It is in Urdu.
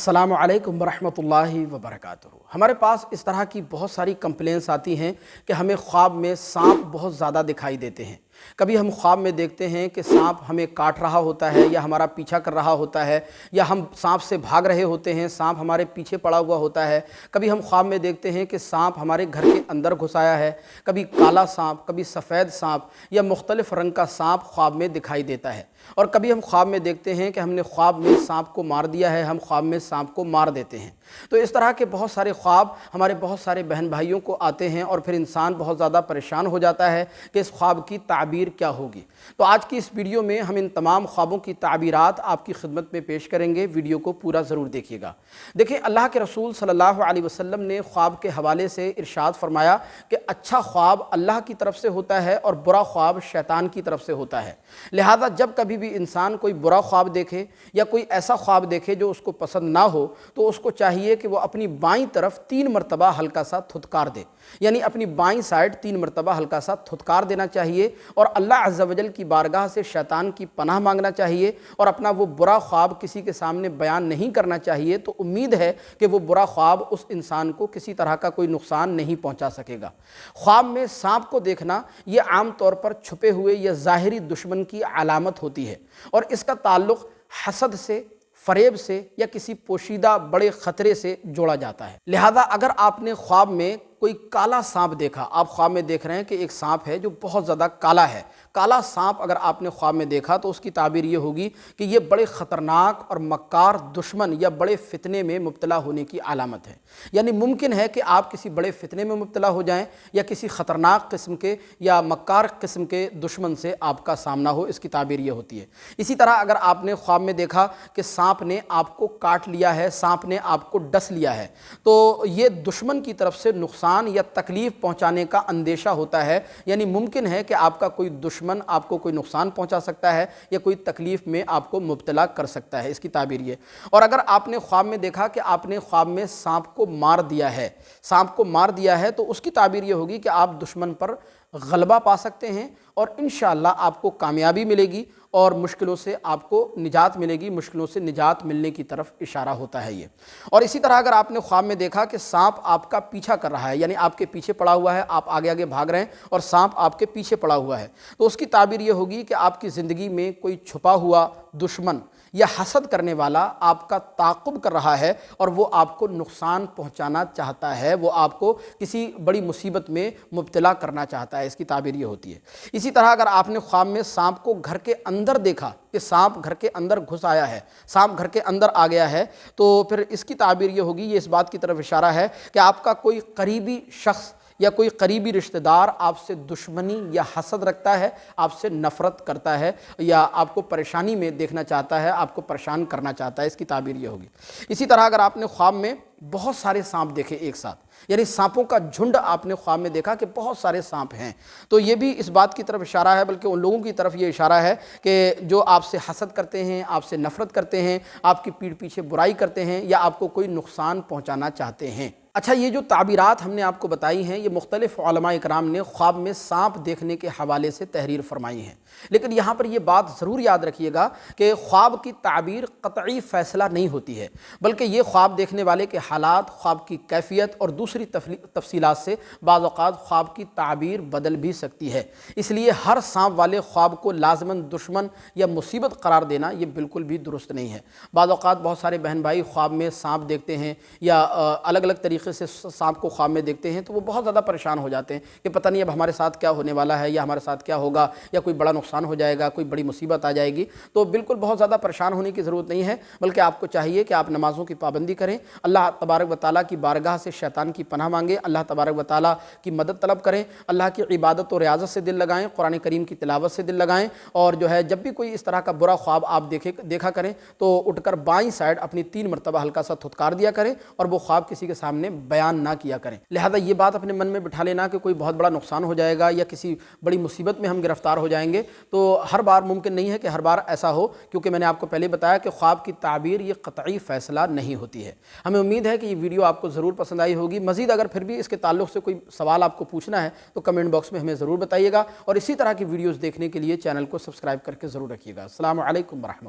السلام علیکم ورحمۃ اللہ وبرکاتہ۔ ہمارے پاس اس طرح کی بہت ساری کمپلینس آتی ہیں کہ ہمیں خواب میں سانپ بہت زیادہ دکھائی دیتے ہیں۔ کبھی ہم خواب میں دیکھتے ہیں کہ سانپ ہمیں کاٹ رہا ہوتا ہے یا ہمارا پیچھا کر رہا ہوتا ہے، یا ہم سانپ سے بھاگ رہے ہوتے ہیں، سانپ ہمارے پیچھے پڑا ہوا ہوتا ہے۔ کبھی ہم خواب میں دیکھتے ہیں کہ سانپ ہمارے گھر کے اندر گھس آیا ہے، کبھی کالا سانپ، کبھی سفید سانپ یا مختلف رنگ کا سانپ خواب میں دکھائی دیتا ہے۔ اور کبھی ہم خواب میں دیکھتے ہیں کہ ہم نے خواب میں سانپ کو مار دیا ہے، ہم خواب میں سانپ کو مار دیتے ہیں۔ تو اس طرح کے بہت سارے خواب ہمارے بہت سارے بہن بھائیوں کو آتے ہیں، اور پھر انسان بہت زیادہ پریشان ہو جاتا ہے کہ اس خواب کی تعبیر کیا ہوگی۔ تو آج کی اس ویڈیو میں ہم ان تمام خوابوں کی تعبیرات آپ کی خدمت میں پیش کریں گے۔ ویڈیو کو پورا ضرور دیکھیے گا۔ دیکھیں، اللہ کے رسول صلی اللہ علیہ وسلم نے خواب کے حوالے سے ارشاد فرمایا کہ اچھا خواب اللہ کی طرف سے ہوتا ہے اور برا خواب شیطان کی طرف سے ہوتا ہے۔ لہذا جب کبھی بھی انسان کوئی برا خواب دیکھے یا کوئی ایسا خواب دیکھے جو اس کو پسند نہ ہو، تو اس کو چاہیے کہ وہ اپنی بائیں طرف 3 مرتبہ ہلکا سا تھتکار دے، یعنی اپنی بائیں سائڈ 3 مرتبہ ہلکا سا تھتکار دینا چاہیے، اور اللہ عز و جل کی بارگاہ سے شیطان کی پناہ مانگنا چاہیے، اور اپنا وہ برا خواب کسی کے سامنے بیان نہیں کرنا چاہیے۔ تو امید ہے کہ وہ برا خواب اس انسان کو کسی طرح کا کوئی نقصان نہیں پہنچا سکے گا۔ خواب میں سانپ کو دیکھنا یہ عام طور پر چھپے ہوئے یا ظاہری دشمن کی علامت ہوتی ہے، اور اس کا تعلق حسد سے، فریب سے یا کسی پوشیدہ بڑے خطرے سے جوڑا جاتا ہے۔ لہذا اگر آپ نے خواب میں کوئی کالا سانپ دیکھا، آپ خواب میں دیکھ رہے ہیں کہ ایک سانپ ہے جو بہت زیادہ کالا ہے، کالا سانپ اگر آپ نے خواب میں دیکھا تو اس کی تعبیر یہ ہوگی کہ یہ بڑے خطرناک اور مکار دشمن یا بڑے فتنے میں مبتلا ہونے کی علامت ہے۔ یعنی ممکن ہے کہ آپ کسی بڑے فتنے میں مبتلا ہو جائیں، یا کسی خطرناک قسم کے یا مکار قسم کے دشمن سے آپ کا سامنا ہو، اس کی تعبیر یہ ہوتی ہے۔ اسی طرح اگر آپ نے خواب میں دیکھا کہ سانپ نے آپ کو کاٹ لیا ہے، سانپ نے آپ کو ڈس لیا ہے، تو یہ دشمن کی طرف سے نقصان یا تکلیف پہنچانے کا اندیشہ ہوتا ہے۔ یعنی ممکن ہے کہ آپ کا کوئی دشمن آپ کو کوئی نقصان پہنچا سکتا ہے یا کوئی تکلیف میں آپ کو مبتلا کر سکتا ہے، اس کی تعبیر یہ۔ اور اگر آپ نے خواب میں دیکھا کہ آپ نے خواب میں سانپ کو مار دیا ہے، سانپ کو مار دیا ہے، تو اس کی تعبیر یہ ہوگی کہ آپ دشمن پر غلبہ پا سکتے ہیں، اور انشاءاللہ آپ کو کامیابی ملے گی، اور مشکلوں سے آپ کو نجات ملے گی، مشکلوں سے نجات ملنے کی طرف اشارہ ہوتا ہے یہ۔ اور اسی طرح اگر آپ نے خواب میں دیکھا کہ سانپ آپ کا پیچھا کر رہا ہے، یعنی آپ کے پیچھے پڑا ہوا ہے، آپ آگے آگے بھاگ رہے ہیں اور سانپ آپ کے پیچھے پڑا ہوا ہے، تو اس کی تعبیر یہ ہوگی کہ آپ کی زندگی میں کوئی چھپا ہوا دشمن یا حسد کرنے والا آپ کا تعاقب کر رہا ہے، اور وہ آپ کو نقصان پہنچانا چاہتا ہے، وہ آپ کو کسی بڑی مصیبت میں مبتلا کرنا چاہتا ہے، اس کی تعبیر یہ ہوتی ہے۔ اسی طرح اگر آپ نے خواب میں سانپ کو گھر کے اندر دیکھا کہ سانپ گھر کے اندر گھس آیا ہے، سانپ گھر کے اندر آ گیا ہے، تو پھر اس کی تعبیر یہ ہوگی، یہ اس بات کی طرف اشارہ ہے کہ آپ کا کوئی قریبی شخص یا کوئی قریبی رشتہ دار آپ سے دشمنی یا حسد رکھتا ہے، آپ سے نفرت کرتا ہے، یا آپ کو پریشانی میں دیکھنا چاہتا ہے، آپ کو پریشان کرنا چاہتا ہے، اس کی تعبیر یہ ہوگی۔ اسی طرح اگر آپ نے خواب میں بہت سارے سانپ دیکھے ایک ساتھ، یعنی سانپوں کا جھنڈ آپ نے خواب میں دیکھا کہ بہت سارے سانپ ہیں، تو یہ بھی اس بات کی طرف اشارہ ہے، بلکہ ان لوگوں کی طرف یہ اشارہ ہے کہ جو آپ سے حسد کرتے ہیں، آپ سے نفرت کرتے ہیں، آپ کی پیٹھ پیچھے برائی کرتے ہیں، یا آپ کو کوئی نقصان پہنچانا چاہتے ہیں۔ اچھا، یہ جو تعبیرات ہم نے آپ کو بتائی ہیں، یہ مختلف علماء اکرام نے خواب میں سانپ دیکھنے کے حوالے سے تحریر فرمائی ہیں، لیکن یہاں پر یہ بات ضرور یاد رکھیے گا کہ خواب کی تعبیر قطعی فیصلہ نہیں ہوتی ہے، بلکہ یہ خواب دیکھنے والے کے حالات، خواب کی کیفیت اور دوسری تفصیلات سے بعض اوقات خواب کی تعبیر بدل بھی سکتی ہے۔ اس لیے ہر سانپ والے خواب کو لازماً دشمن یا مصیبت قرار دینا یہ بالکل بھی درست نہیں ہے۔ بعض اوقات بہت سارے بہن بھائی خواب میں سانپ دیکھتے ہیں، یا الگ الگ طریقے سے سانپ کو خواب میں دیکھتے ہیں، تو وہ بہت زیادہ پریشان ہو جاتے ہیں کہ پتہ نہیں اب ہمارے ساتھ کیا ہونے والا ہے، یا ہمارے ساتھ کیا ہوگا، یا کوئی بڑا نقصان ہو جائے گا، کوئی بڑی مصیبت آ جائے گی۔ تو بالکل بہت زیادہ پریشان ہونے کی ضرورت نہیں ہے، بلکہ آپ کو چاہیے کہ آپ نمازوں کی پابندی کریں، اللہ تبارک و تعالیٰ کی بارگاہ سے شیطان کی پناہ مانگیں، اللہ تبارک و تعالیٰ کی مدد طلب کریں، اللہ کی عبادت و ریاضت سے دل لگائیں، قرآن کریم کی تلاوت سے دل لگائیں، اور جو ہے جب بھی کوئی اس طرح کا برا خواب آپ دیکھا کریں تو اٹھ کر بائیں سائڈ اپنی 3 مرتبہ ہلکا سا تھتکار دیا کریں، اور وہ خواب کسی کے سامنے بیان نہ کیا کریں۔ لہذا یہ بات اپنے من میں بٹھا لینا کہ کوئی بہت بڑا نقصان ہو جائے گا یا کسی بڑی مصیبت میں ہم گرفتار ہو جائیں گے، تو ہر بار ممکن نہیں ہے کہ ہر بار ایسا ہو، کیونکہ میں نے آپ کو پہلے بتایا کہ خواب کی تعبیر یہ قطعی فیصلہ نہیں ہوتی ہے۔ ہمیں امید ہے کہ یہ ویڈیو آپ کو ضرور پسند آئی ہوگی۔ مزید اگر پھر بھی اس کے تعلق سے کوئی سوال آپ کو پوچھنا ہے تو کمنٹ باکس میں ہمیں ضرور بتائیے گا، اور اسی طرح کی ویڈیوز دیکھنے کے لیے چینل کو سبسکرائب کر کے ضرور رکھیے گا۔ السلام علیکم ورحمۃ اللہ۔